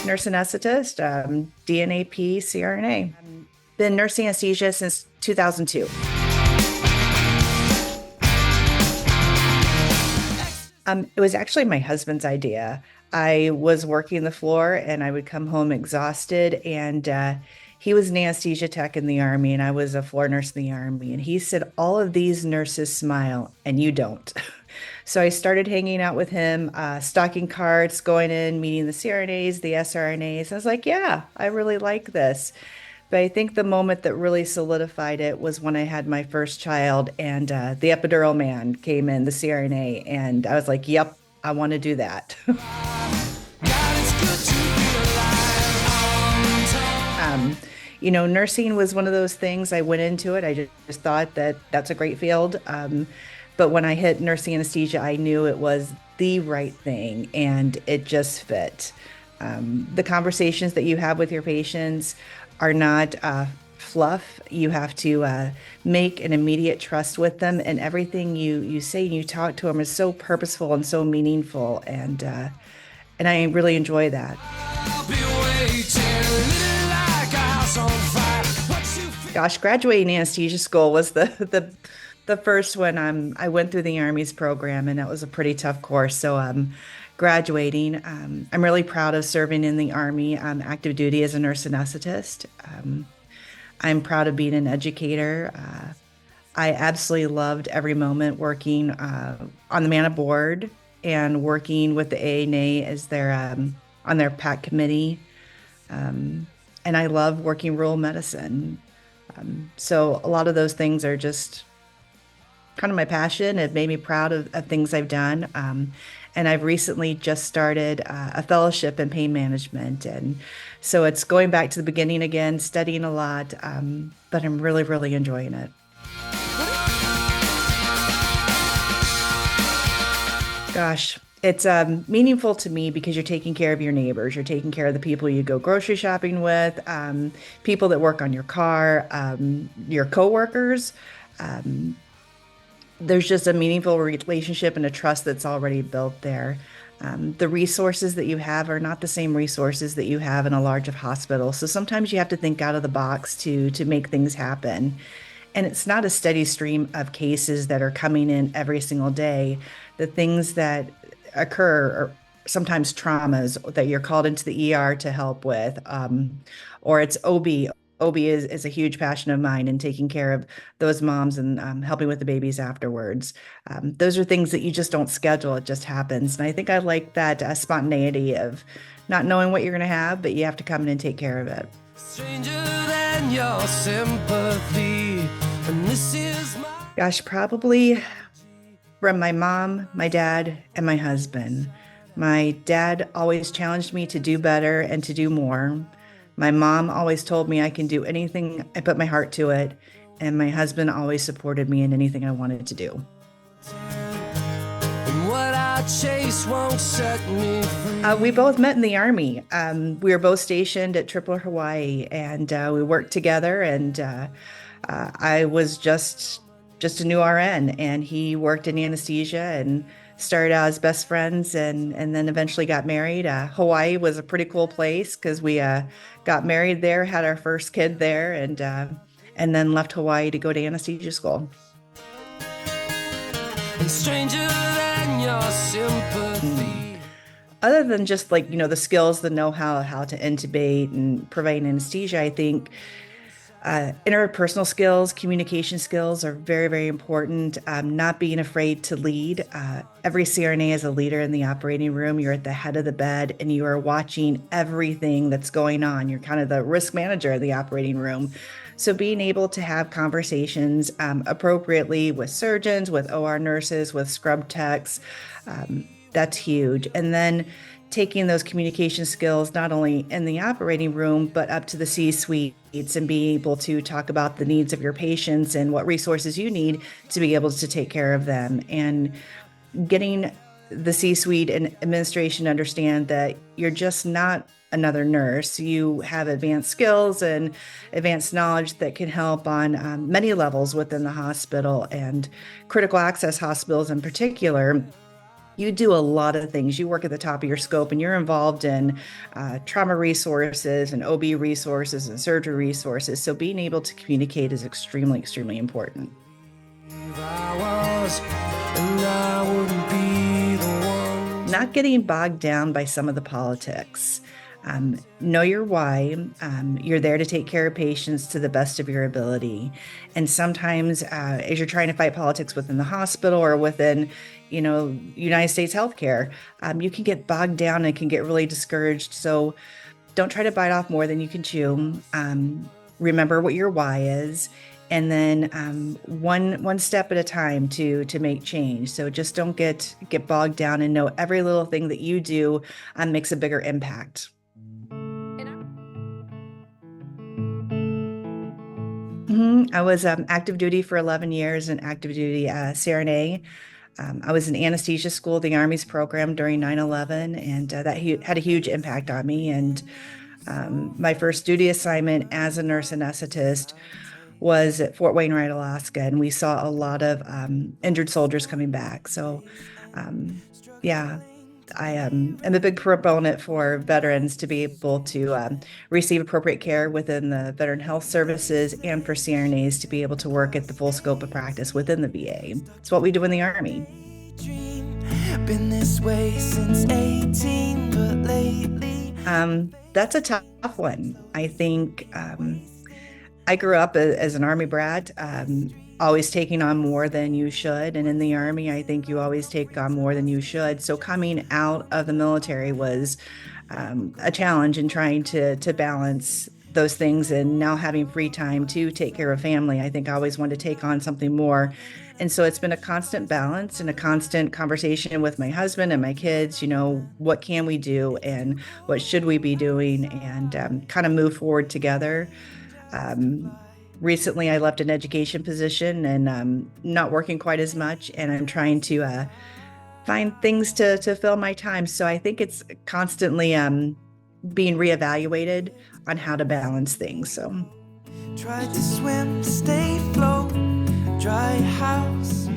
nurse anesthetist, DNAP, CRNA. Been nursing anesthesia since 2002. It was actually my husband's idea. I was working the floor and I would come home exhausted, and he was an anesthesia tech in the Army, and I was a floor nurse in the Army. And he said, all of these nurses smile and you don't. So I started hanging out with him, stocking cards, going in, meeting the CRNAs, the SRNAs. I was like, yeah, I really like this. But I think the moment that really solidified it was when I had my first child, and the epidural man came in, the CRNA, and I was like, yep, I want to do that. um, Nursing was one of those things. I went into it. I just thought that that's a great field. But when I hit nursing anesthesia, I knew it was the right thing and it just fit. The conversations that you have with your patients are not fluff. You have to make an immediate trust with them, and everything you say and you talk to them is so purposeful and so meaningful, and I really enjoy that. Gosh, graduating anesthesia school was the first one. I went through the Army's program, and that was a pretty tough course. So graduating, I'm really proud of serving in the Army. I'm active duty as a nurse anesthetist. I'm proud of being an educator. I absolutely loved every moment working on the man aboard and working with the ANA as their on their PAC committee. And I love working rural medicine. So a lot of those things are just kind of my passion. It made me proud of things I've done. And I've recently just started a fellowship in pain management. And so it's going back to the beginning again, studying a lot, but I'm really, really enjoying it. Gosh, it's meaningful to me because you're taking care of your neighbors. You're taking care of the people you go grocery shopping with, people that work on your car, your coworkers. Um, there's just a meaningful relationship and a trust that's already built there. The resources that you have are not the same resources that you have in a large hospital. So sometimes you have to think out of the box to make things happen. And it's not a steady stream of cases that are coming in every single day. The things that occur are sometimes traumas that you're called into the ER to help with, or it's OB. OB is a huge passion of mine, and taking care of those moms and helping with the babies afterwards. Those are things that you just don't schedule. It just happens. And I think I like that spontaneity of not knowing what you're going to have, but you have to come in and take care of it. Stranger than your sympathy, and this is my... Gosh, probably from my mom, my dad, and my husband. My dad always challenged me to do better and to do more. My mom always told me I can do anything I put my heart to it, and my husband always supported me in anything I wanted to do. We both met in the Army. We were both stationed at Tripler, Hawaii, and we worked together, and I was just a new RN, and he worked in anesthesia and started out as best friends, and then eventually got married. Hawaii was a pretty cool place because we got married there, had our first kid there, and then left Hawaii to go to anesthesia school. And stranger than your sympathy. Other than just the skills, the know-how, how to intubate and provide anesthesia, I think interpersonal skills, communication skills are very, very important. Not being afraid to lead. Every CRNA is a leader in the operating room. You're at the head of the bed and you are watching everything that's going on. You're kind of the risk manager of the operating room. So being able to have conversations appropriately with surgeons, with OR nurses, with scrub techs, that's huge. And then taking those communication skills not only in the operating room, but up to the C-suites and being able to talk about the needs of your patients and what resources you need to be able to take care of them. And getting the C-suite and administration to understand that you're just not another nurse. You have advanced skills and advanced knowledge that can help on many levels within the hospital, and critical access hospitals in particular. You do a lot of things. You work at the top of your scope and you're involved in trauma resources and OB resources and surgery resources. So being able to communicate is extremely, extremely important. Not getting bogged down by some of the politics. Know your why. You're there to take care of patients to the best of your ability. And sometimes, as you're trying to fight politics within the hospital or within, United States healthcare, you can get bogged down and can get really discouraged. So don't try to bite off more than you can chew. Remember what your why is, and then one step at a time to make change. So just don't get bogged down, and know every little thing that you do makes a bigger impact. I was active duty for 11 years in active duty CRNA. I was in anesthesia school, the Army's program during 9/11, and that had a huge impact on me. And my first duty assignment as a nurse anesthetist was at Fort Wainwright, Alaska, and we saw a lot of injured soldiers coming back. So, yeah, I am a big proponent for veterans to be able to receive appropriate care within the Veteran Health Services and for CRNAs to be able to work at the full scope of practice within the VA. It's what we do in the Army. Been this way since 18, but lately. That's a tough one. I think I grew up as an Army brat, always taking on more than you should. And in the Army, I think you always take on more than you should. So coming out of the military was a challenge in trying to balance those things, and now having free time to take care of family. I think I always wanted to take on something more. And so it's been a constant balance and a constant conversation with my husband and my kids, what can we do and what should we be doing, and kind of move forward together. Recently, I left an education position and not working quite as much, and I'm trying to find things to fill my time. So I think it's constantly being reevaluated on how to balance things. So, tried to swim, stay afloat, dry house.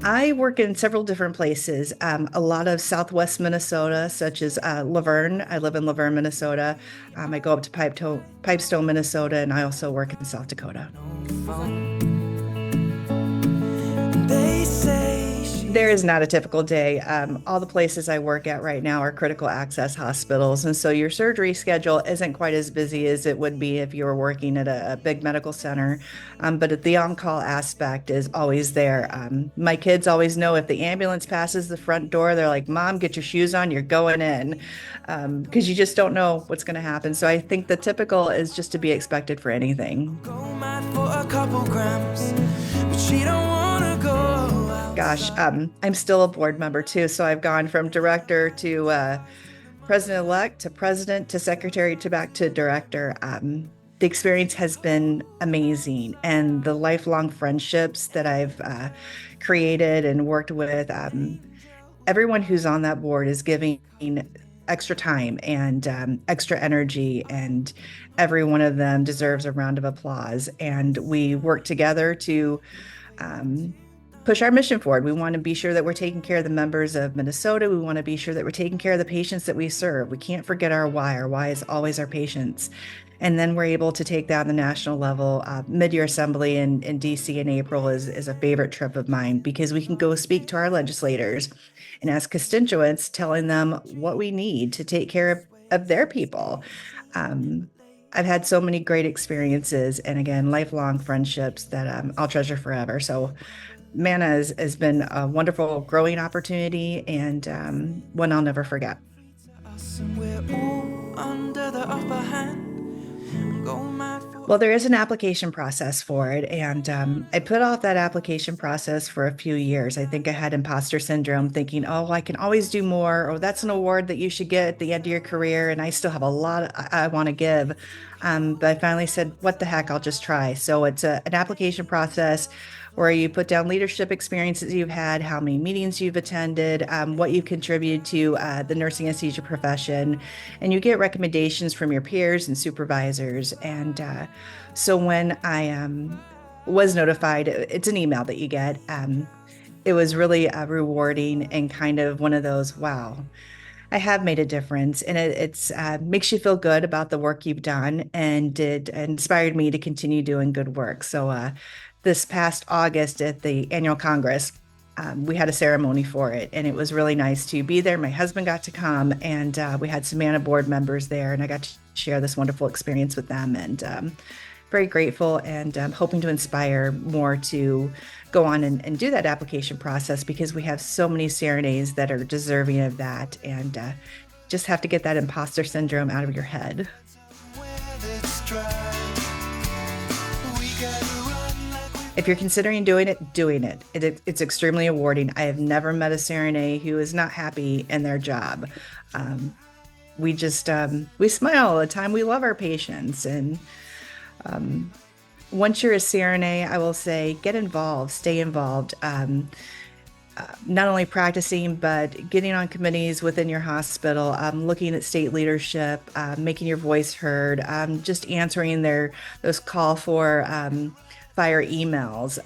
I work in several different places, a lot of Southwest Minnesota, such as Laverne. I live in Laverne, Minnesota. I go up to Pipestone, Minnesota, and I also work in South Dakota. They say there is not a typical day. All the places I work at right now are critical access hospitals. And so your surgery schedule isn't quite as busy as it would be if you were working at a big medical center. But the on-call aspect is always there. My kids always know if the ambulance passes the front door, they're like, "Mom, get your shoes on, you're going in." Because you just don't know what's going to happen. So I think the typical is just to be expected for anything. Go mad for a couple grams, but she don't want to go. Gosh, I'm still a board member too. So I've gone from director to president-elect to president to secretary to back to director. The experience has been amazing, and the lifelong friendships that I've created and worked with, everyone who's on that board is giving extra time and extra energy, and every one of them deserves a round of applause. And we work together to push our mission forward. We want to be sure that we're taking care of the members of Minnesota. We want to be sure that we're taking care of the patients that we serve. We can't forget our why. Our why is always our patients. And then we're able to take that on the national level. Mid-year assembly in DC in April is a favorite trip of mine, because we can go speak to our legislators and as constituents, telling them what we need to take care of their people. I've had so many great experiences, and again, lifelong friendships that I'll treasure forever. So MANA has been a wonderful growing opportunity, and one I'll never forget. Well, there is an application process for it, and I put off that application process for a few years. I think I had imposter syndrome, thinking, oh, I can always do more, or that's an award that you should get at the end of your career, and I still have a lot I want to give. But I finally said, what the heck, I'll just try. So it's an application process where you put down leadership experiences you've had, how many meetings you've attended, what you contributed to the nursing anesthesia profession, and you get recommendations from your peers and supervisors. And so when I was notified, it's an email that you get. it was really rewarding and kind of one of those, wow, I have made a difference, and it's makes you feel good about the work you've done, and it inspired me to continue doing good work. So, this past August at the annual Congress, we had a ceremony for it, and it was really nice to be there. My husband got to come, and we had some MANA board members there, and I got to share this wonderful experience with them, and very grateful and hoping to inspire more to go on and do that application process because we have so many CRNAs that are deserving of that and just have to get that imposter syndrome out of your head. If you're considering doing it, doing it. It's extremely rewarding. I have never met a CRNA who is not happy in their job. Um, we smile all the time. We love our patients, and um, once you're a CRNA, I will say get involved, stay involved. Not only practicing, but getting on committees within your hospital, looking at state leadership, making your voice heard, just answering those call for fire emails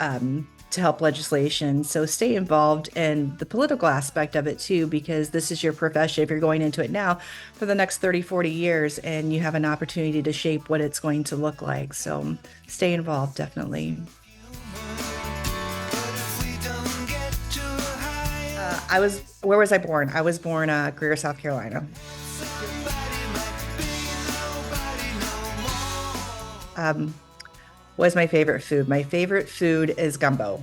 to help legislation. So stay involved in the political aspect of it too, because this is your profession. If you're going into it now for the next 30, 40 years, and you have an opportunity to shape what it's going to look like. So stay involved, definitely. Where was I born? I was born Greer, South Carolina. Um, what is my favorite food? My favorite food is gumbo.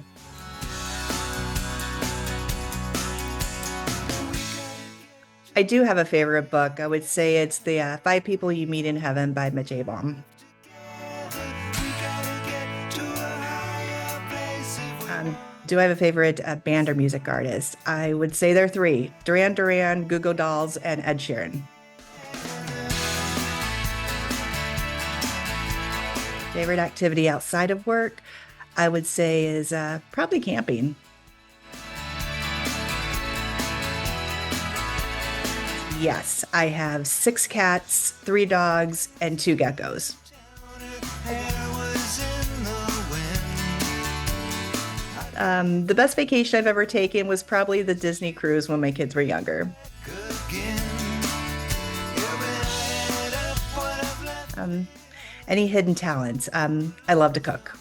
I do have a favorite book. I would say it's the Five People You Meet in Heaven by Mitch Albom. Do I have a favorite band or music artist? I would say there are three: Duran Duran, Goo Goo Dolls, and Ed Sheeran. Favorite activity outside of work, I would say is probably camping. Yes, I have six cats, three dogs, and two geckos. The best vacation I've ever taken was probably the Disney cruise when my kids were younger. Um, any hidden talents? I love to cook.